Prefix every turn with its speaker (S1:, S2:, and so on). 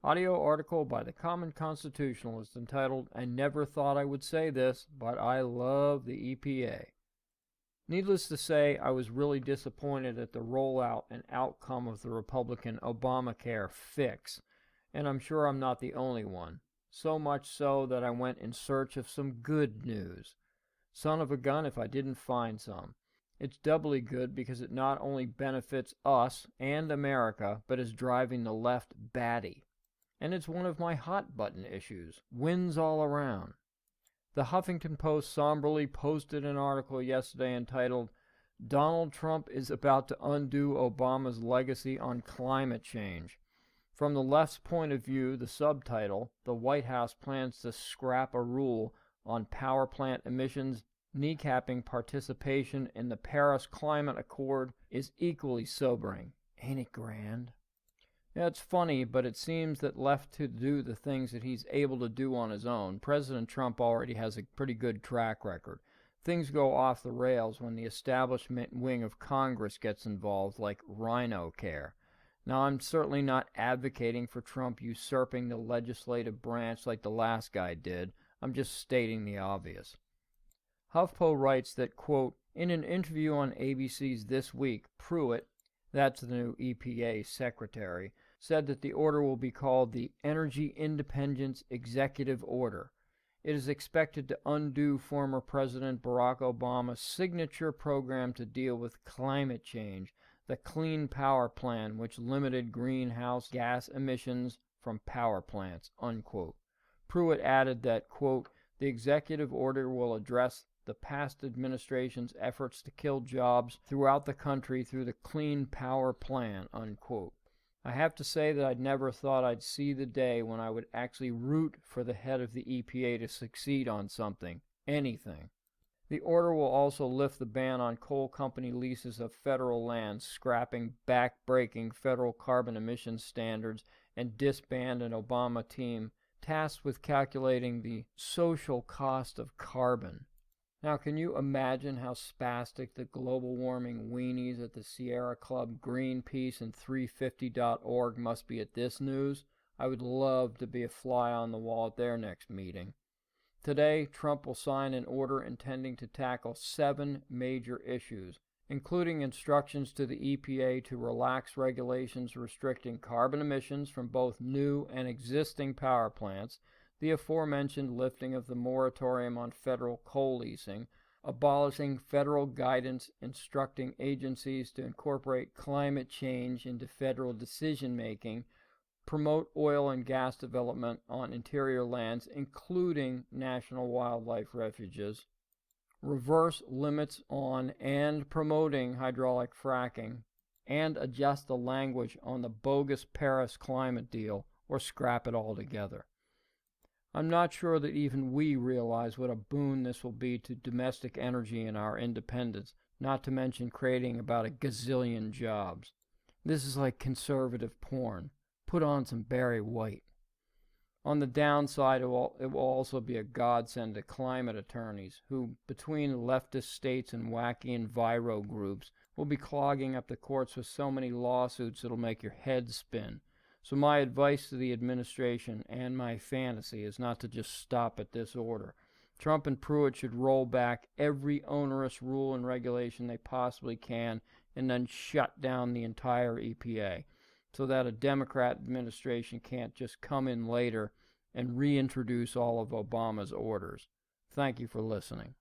S1: Audio article by the Common Constitutionalist entitled, "I Never Thought I Would Say This, but I Love the EPA." Needless to say, I was really disappointed at the rollout and outcome of the Republican ObamaCare fix, and I'm sure I'm not the only one. So much so that I went in search of some good news. Son of a gun if I didn't find some. It's doubly good because it not only benefits us and America, but is driving the left batty. And it's one of my hot-button issues. Wins all around. The Huffington Post somberly posted an article yesterday entitled, "Donald Trump is about to undo Obama's legacy on climate change." From the left's point of view, the subtitle, "The White House plans to scrap a rule on power plant emissions kneecapping participation in the Paris Climate Accord," is equally sobering. Ain't it grand? Yeah, it's funny, but it seems that left to do the things that he's able to do on his own, President Trump already has a pretty good track record. Things go off the rails when the establishment wing of Congress gets involved, like rhino care. Now, I'm certainly not advocating for Trump usurping the legislative branch like the last guy did. I'm just stating the obvious. HuffPo writes that, quote, in an interview on ABC's This Week, Pruitt, that's the new EPA secretary, said that the order will be called the Energy Independence Executive Order. It is expected to undo former President Barack Obama's signature program to deal with climate change, the Clean Power Plan, which limited greenhouse gas emissions from power plants, unquote. Pruitt added that, quote, the executive order will address the past administration's efforts to kill jobs throughout the country through the Clean Power Plan, unquote. I have to say that I'd never thought I'd see the day when I would actually root for the head of the EPA to succeed on something, anything. The order will also lift the ban on coal company leases of federal lands, scrapping back-breaking federal carbon emission standards, and disband an Obama team tasked with calculating the social cost of carbon. Now, can you imagine how spastic the global warming weenies at the Sierra Club, Greenpeace, and 350.org must be at this news? I would love to be a fly on the wall at their next meeting. Today, Trump will sign an order intending to tackle 7 major issues, including instructions to the EPA to relax regulations restricting carbon emissions from both new and existing power plants, the aforementioned lifting of the moratorium on federal coal leasing, abolishing federal guidance instructing agencies to incorporate climate change into federal decision-making, promote oil and gas development on interior lands, including national wildlife refuges, reverse limits on and promoting hydraulic fracking, and adjust the language on the bogus Paris climate deal, or scrap it altogether. I'm not sure that even we realize what a boon this will be to domestic energy and our independence, not to mention creating about a gazillion jobs. This is like conservative porn. Put on some Barry White. On the downside, it will also be a godsend to climate attorneys who, between leftist states and wacky enviro groups, will be clogging up the courts with so many lawsuits it'll make your head spin. So my advice to the administration and my fantasy is not to just stop at this order. Trump and Pruitt should roll back every onerous rule and regulation they possibly can and then shut down the entire EPA so that a Democrat administration can't just come in later and reintroduce all of Obama's orders. Thank you for listening.